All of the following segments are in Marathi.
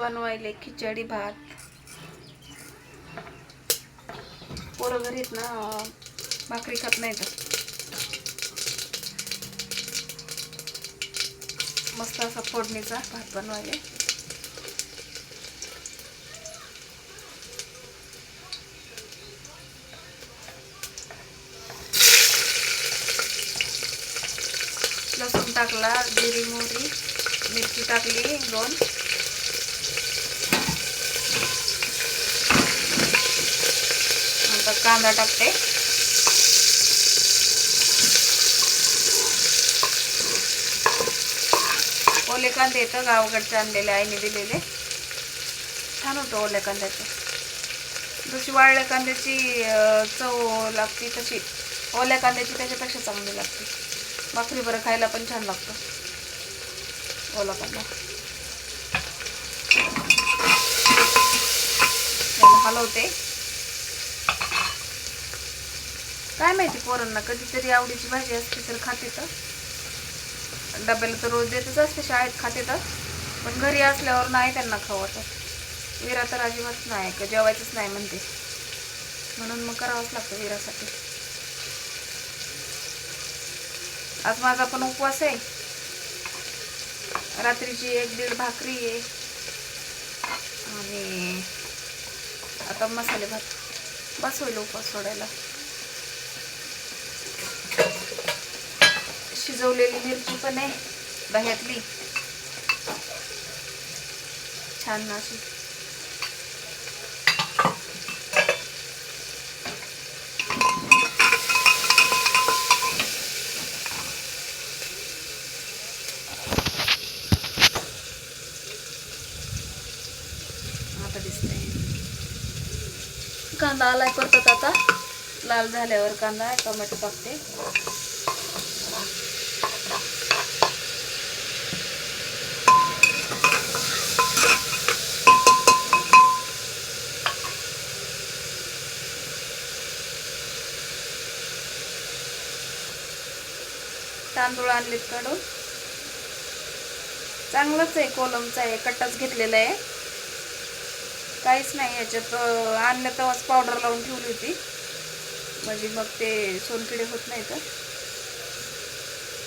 बनवायले खिचडी भात. पोरं घरीत ना, भाकरी खात नाही तर मस्त असा फोडणीचा भात बनवायले. लसूण टाकला, जिरी मोहरी मिरची टाकली 2. आता कांदा टाकते. ओले कांदे येतं गावाकडचे आणलेले, आईने दिलेले. छान होतं ओल्या कांद्याचं. जशी वाळल्या कांद्याची चव लागते तशी ओल्या कांद्याची त्याच्यापेक्षा चांगली लागते. भाकरी बरं खायला पण छान लागतं ओला कांदा. हलवते. काय माहिती पोरांना कधीतरी आवडीची भाजी असते तर खाते. तर डब्याला तर रोज देतच असते, शाळेत खाते तर. पण घरी असल्यावर नाही त्यांना खाऊ वाटत. विरा तर अजिबात नाही, का जेवायचंच नाही म्हणते. म्हणून मग करावंच लागतं विरासाठी. आज माझा पण उपवास आहे. रात्रीची 1-1.5 भाकरी आहे आणि आता मसाले भात. बस होईल उपवास सोडायला. शिजवलेली मिरची पण आहे दह्यातली, छान अशी. आता दिसतंय. कांदा आलाय परतत. आता लाल झाल्यावर कांदा टोमॅटो टाकते. तांदूळ आणलेत काढून. चांगलंच आहे, कोलमचा आहे, कट्टाच घेतलेला आहे. काहीच नाही याच्यात. आणलं तेव्हाच पावडर लावून ठेवली होती, म्हणजे मग ते सोनकिडे होत नाही. तर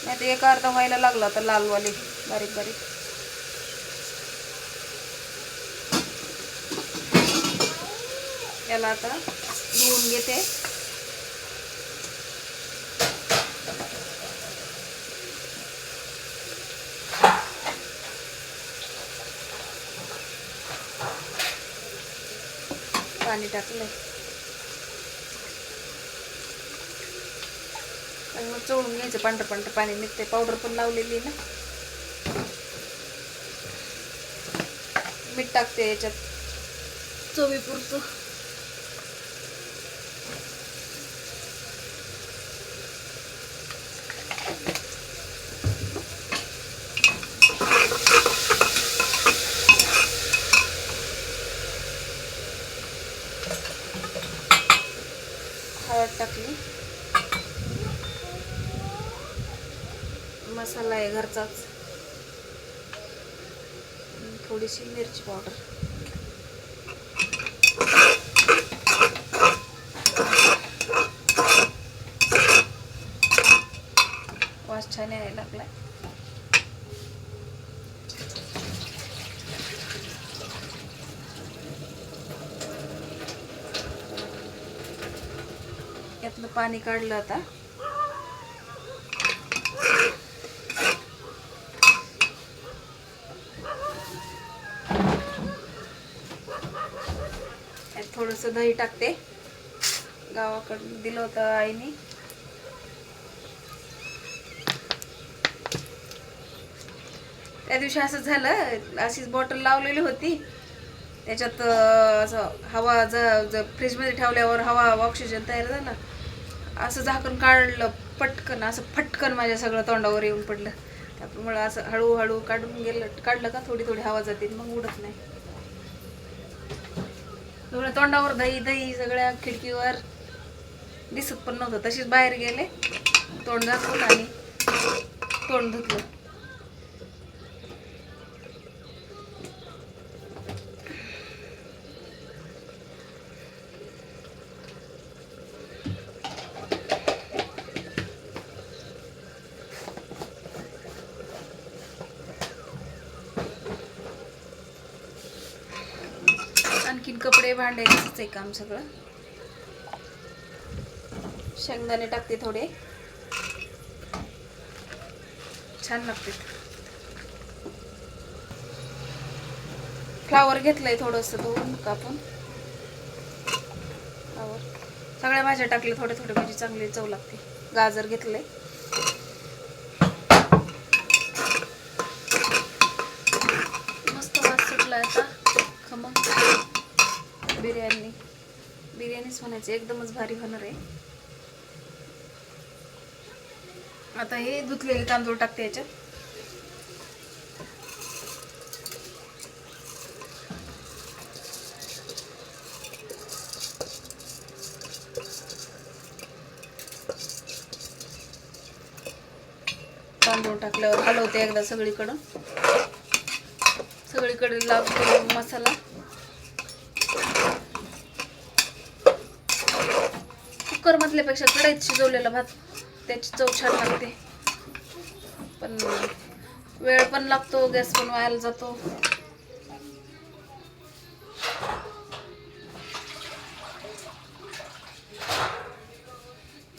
नाही तर 1 अर्धा व्हायला लागला तर लालवाले बारीक बारीक. याला आता धुवून घेते. पाणी टाकलंय. आणि मग चोळून घ्यायचं. पांढरं पांढरं पाणी निघते. पावडर पण लावलेली ना. मीठ टाकते याच्यात चवीपुरतं. हळद टाकली. मसाला आहे घरचाच. थोडीशी मिरची पावडर. वास छान यायला लागलाय. यातलं पाणी काढलं आता. थोडंसं दही टाकते. गावाकडून दिलं होतं आईने. त्या दिवशी असं झालं, अशीच बॉटल लावलेली होती. त्याच्यात असं हवा फ्रीजमध्ये ठेवल्यावर हवा ऑक्सिजन तयार झाला. असं झाकण काढलं पटकन, असं फटकन माझ्या सगळं तोंडावर येऊन पडलं. त्यामुळे असं हळूहळू काढलं का थोडी थोडी हवा जाते, मग उडत नाही. तोंडावर दही दही सगळ्या खिडकीवर दिसत पण नव्हतं. तशीच बाहेर गेले, तोंड झाकून आणि तोंड धुतलं. कपडे भांडे तसंच आहे काम सगळं. शेंगदाणे टाकते थोडे, छान लागते. फ्लावर घेतलंय थोडंसं धुवून कापून. फ्लावर सगळ्या भाज्या टाकल्या थोडे थोडे म्हणजे चांगली चव लागते. गाजर घेतलंय. मस्त वास सुटला आता. खमंग बिर्याणीच म्हणायचं, एकदमच भारी होणार आहे. आता हे धुतलेले तांदूळ टाकते याच्यात. तांदूळ टाकल्यावर हलवते एकदा सगळीकडे लावते मसाला. कुकर मधल्यापेक्षा कढईत शिजवलेला भात त्याची चव छान लागते. पण वेळ पण लागतो, गॅस पण वायाला जातो.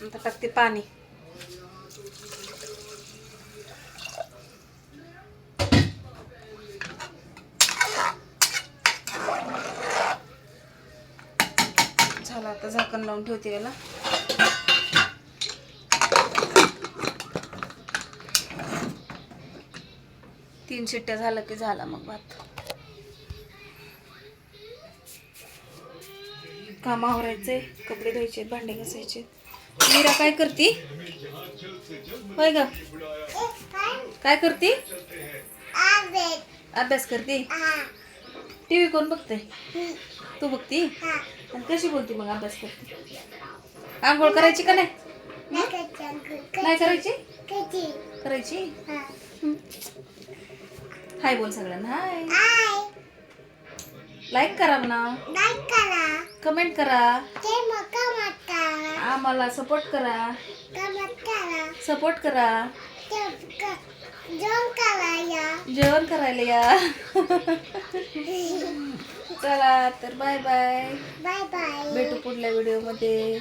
आता टाकते पाणी. झालं, आता झाकण लावून ठेवते याला. तीन शिट्ट्या झालं की झाला मग भात. काम आवरायचे, कपडे धुवायचे, भांडे घासायचे. मीरा काय करती? होय ग, काय करती? अभ्यास करते. टीव्ही कोण बघते? तू बघती? आणि कशी बोलती मग अभ्यास करते? आंघोळ करायची का नाही? नाही करायची? करायची. हाय बोल सगळ्यांना. हाय. लाईक करा म्हणा, कमेंट करा, आम्हाला सपोर्ट करा. जेवण करायला या. चला तर बाय बाय. भेटू पुढल्या व्हिडिओ मध्ये.